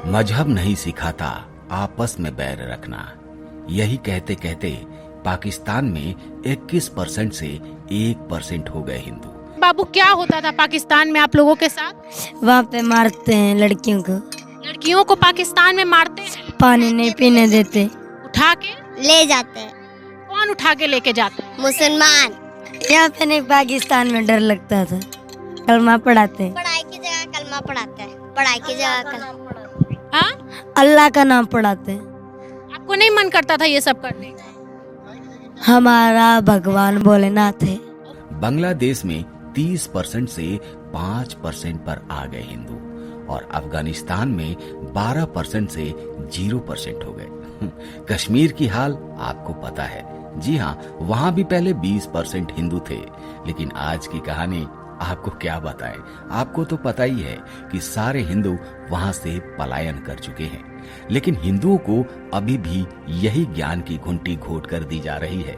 मजहब नहीं सिखाता आपस में बैर रखना, यही कहते कहते पाकिस्तान में 21% से 1% हो गए हिंदू। बाबू, क्या होता था पाकिस्तान में आप लोगों के साथ? वहाँ पे मारते हैं लड़कियों को। लड़कियों को पाकिस्तान में मारते हैं? पानी नहीं पीने देते, उठा के ले जाते हैं। कौन उठा के लेके जाता है? मुसलमान। यहाँ पे नहीं, पाकिस्तान में डर लगता था। कलमा पढ़ाते हैं, पढ़ाई की जगह कलमा पढ़ाते हैं। पढ़ाई की जगह कलमा। हाँ? अल्लाह का नाम पढ़ाते हैं। आपको नहीं मन करता था ये सब करने का? हमारा भगवान भोलेनाथ है। बांग्लादेश में 30% से 5% पर आ गए हिंदू और अफगानिस्तान में 12% से 0% हो गए। कश्मीर की हाल आपको पता है। जी हाँ, वहाँ भी पहले 20% हिंदू थे, लेकिन आज की कहानी आपको क्या बताएं। आपको तो पता ही है कि सारे हिंदू वहाँ से पलायन कर चुके हैं, लेकिन हिंदुओं को अभी भी यही ज्ञान की घुंटी घोट कर दी जा रही है।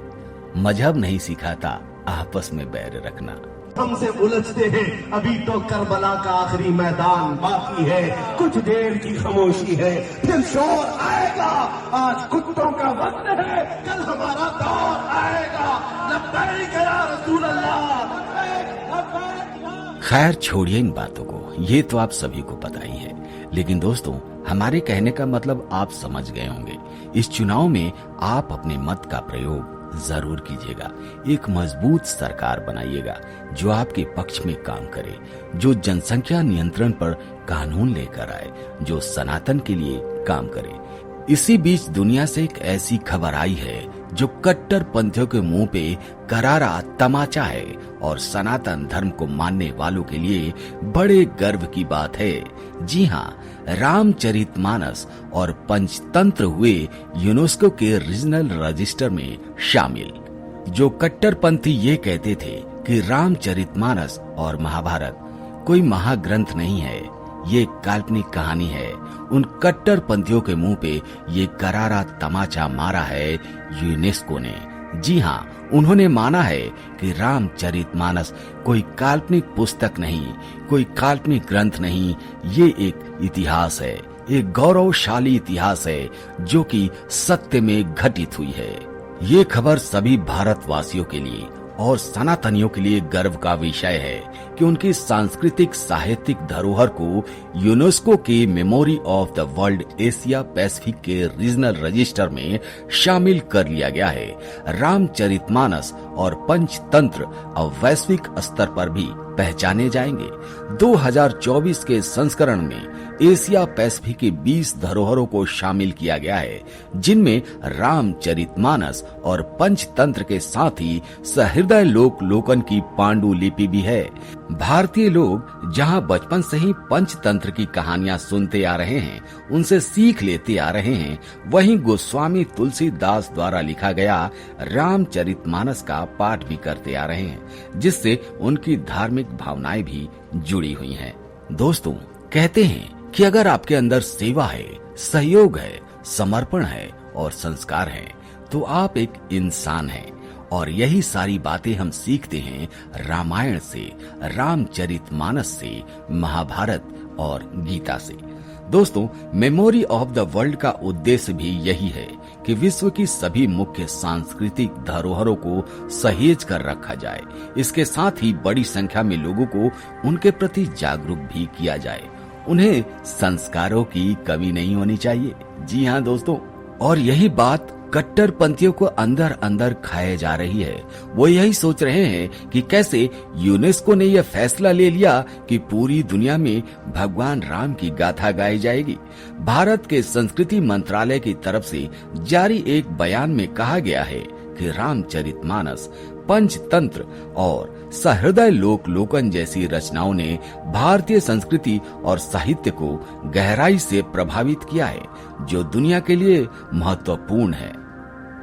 मजहब नहीं सिखाता आपस में बैर रखना। हमसे उलझते हैं, अभी तो करबला का आखिरी मैदान बाकी है। कुछ देर की खामोशी है, फिर शोर आएगा। आज कुत्तों का वक्त है, कल हमारा दौर आएगा। लब्बैक या रसूल अल्लाह, लब्बैक या। खैर छोड़िए इन बातों को, ये तो आप सभी को पता ही है। लेकिन दोस्तों, हमारे कहने का मतलब आप समझ गए होंगे। इस चुनाव में आप अपने मत का प्रयोग जरूर कीजिएगा। एक मजबूत सरकार बनाइएगा जो आपके पक्ष में काम करे, जो जनसंख्या नियंत्रण पर कानून लेकर आए, जो सनातन के लिए काम करे। इसी बीच दुनिया से एक ऐसी खबर आई है जो कट्टरपंथियों के मुंह पे करारा तमाचा है और सनातन धर्म को मानने वालों के लिए बड़े गर्व की बात है। जी हाँ, रामचरितमानस और पंचतंत्र हुए यूनेस्को के रीजनल रजिस्टर में शामिल। जो कट्टरपंथी ये कहते थे कि रामचरितमानस और महाभारत कोई महाग्रंथ नहीं है, ये काल्पनिक कहानी है, उन कट्टरपंथियों के मुंह पे ये करारा तमाचा मारा है यूनेस्को ने। जी हाँ, उन्होंने माना है कि रामचरितमानस कोई काल्पनिक पुस्तक नहीं, कोई काल्पनिक ग्रंथ नहीं, ये एक इतिहास है, एक गौरवशाली इतिहास है जो कि सत्य में घटित हुई है। ये खबर सभी भारतवासियों के लिए और सनातनियों के लिए गर्व का विषय है कि उनकी सांस्कृतिक साहित्यिक धरोहर को यूनेस्को के memory of the world Asia Pacific के रीजनल रजिस्टर में शामिल कर लिया गया है। रामचरितमानस और पंचतंत्र अब वैश्विक स्तर पर भी पहचाने जाएंगे। 2024 के संस्करण में एशिया पैसिफिक की 20 धरोहरों को शामिल किया गया है, जिनमें रामचरितमानस और पंचतंत्र के साथ ही सहृदय लोकन की पांडुलिपि भी है। भारतीय लोग जहां बचपन से ही पंचतंत्र की कहानियां सुनते आ रहे हैं, उनसे सीख लेते आ रहे हैं, वहीं गोस्वामी तुलसीदास द्वारा लिखा गया रामचरितमानस का पाठ भी करते आ रहे हैं, जिससे उनकी धार्मिक भावनाएं भी जुड़ी हुई हैं। दोस्तों, कहते हैं कि अगर आपके अंदर सेवा है, सहयोग है, समर्पण है और संस्कार है, तो आप एक इंसान हैं। और यही सारी बातें हम सीखते हैं रामायण से, रामचरितमानस से, महाभारत और गीता से। दोस्तों, मेमोरी ऑफ द वर्ल्ड का उद्देश्य भी यही है कि विश्व की सभी मुख्य सांस्कृतिक धरोहरों को सहेज कर रखा जाए। इसके साथ ही बड़ी संख्या में लोगों को उनके प्रति जागरूक भी किया जाए। उन्हें संस्कारों की कमी नहीं होनी चाहिए। जी हाँ दोस्तों, और यही बात कट्टरपंथियों को अंदर अंदर खाए जा रही है। वो यही सोच रहे हैं कि कैसे यूनेस्को ने यह फैसला ले लिया कि पूरी दुनिया में भगवान राम की गाथा गाई जाएगी। भारत के संस्कृति मंत्रालय की तरफ से जारी एक बयान में कहा गया है कि रामचरितमानस, पंचतंत्र और सहृदय लोकन जैसी रचनाओं ने भारतीय संस्कृति और साहित्य को गहराई से प्रभावित किया है, जो दुनिया के लिए महत्वपूर्ण है।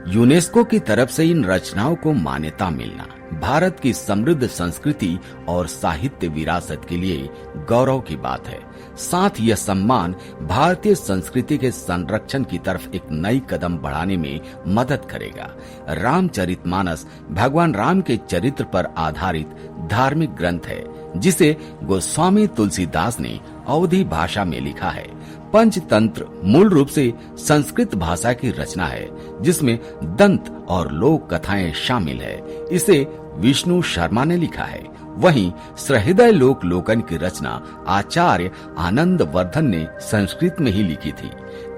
यूनेस्को की तरफ से इन रचनाओं को मान्यता मिलना भारत की समृद्ध संस्कृति और साहित्य विरासत के लिए गौरव की बात है। साथ यह सम्मान भारतीय संस्कृति के संरक्षण की तरफ एक नई कदम बढ़ाने में मदद करेगा। रामचरितमानस भगवान राम के चरित्र पर आधारित धार्मिक ग्रंथ है, जिसे गोस्वामी तुलसीदास ने अवधी भाषा में लिखा है। पंचतंत्र मूल रूप से संस्कृत भाषा की रचना है, जिसमें दंत और लोक कथाएं शामिल है। इसे विष्णु शर्मा ने लिखा है। वहीं सहृदय लोक लोकन की रचना आचार्य आनंद वर्धन ने संस्कृत में ही लिखी थी।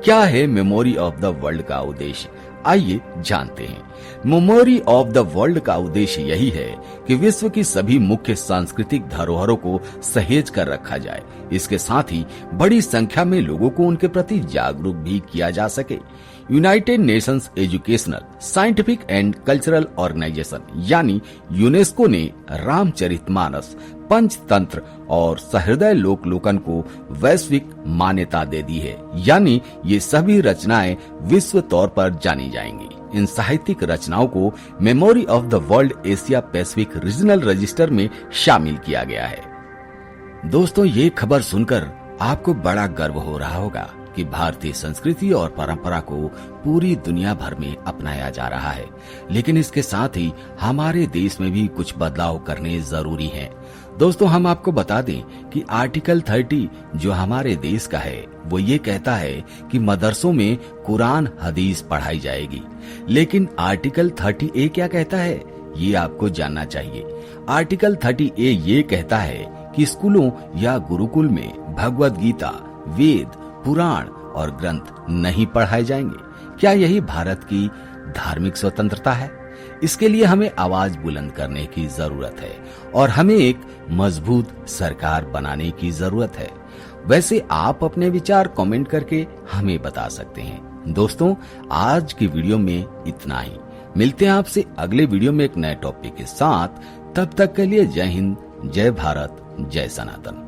क्या है मेमोरी ऑफ द वर्ल्ड का उद्देश्य? आइए जानते हैं। मेमोरी ऑफ द वर्ल्ड का उद्देश्य यही है कि विश्व की सभी मुख्य सांस्कृतिक धरोहरों को सहेज कर रखा जाए। इसके साथ ही बड़ी संख्या में लोगों को उनके प्रति जागरूक भी किया जा सके। United Nations Educational, Scientific and Cultural Organization यानी यूनेस्को ने रामचरितमानस, पंचतंत्र और सहृदय लोक लोकन को वैश्विक मान्यता दे दी है, यानी ये सभी रचनाएं विश्व तौर पर जानी जाएंगी। इन साहित्यिक रचनाओं को memory of the world Asia Pacific regional register में शामिल किया गया है। दोस्तों, ये खबर सुनकर आपको बड़ा गर्व हो रहा होगा कि भारतीय संस्कृति और परंपरा को पूरी दुनिया भर में अपनाया जा रहा है, लेकिन इसके साथ ही हमारे देश में भी कुछ बदलाव करने जरूरी हैं। दोस्तों, हम आपको बता दें कि आर्टिकल 30 जो हमारे देश का है, वो ये कहता है कि मदरसों में कुरान हदीस पढ़ाई जाएगी। लेकिन आर्टिकल 30A क्या कहता है, ये आपको जानना चाहिए। आर्टिकल 30A ये कहता है कि स्कूलों या गुरुकुल में भगवत गीता, वेद, पुराण और ग्रंथ नहीं पढ़ाए जाएंगे। क्या यही भारत की धार्मिक स्वतंत्रता है? इसके लिए हमें आवाज बुलंद करने की जरूरत है और हमें एक मजबूत सरकार बनाने की जरूरत है। वैसे आप अपने विचार कमेंट करके हमें बता सकते हैं। दोस्तों, आज की वीडियो में इतना ही। मिलते हैं आपसे अगले वीडियो में एक नए टॉपिक के साथ। तब तक के लिए जय हिंद, जय भारत, जय सनातन।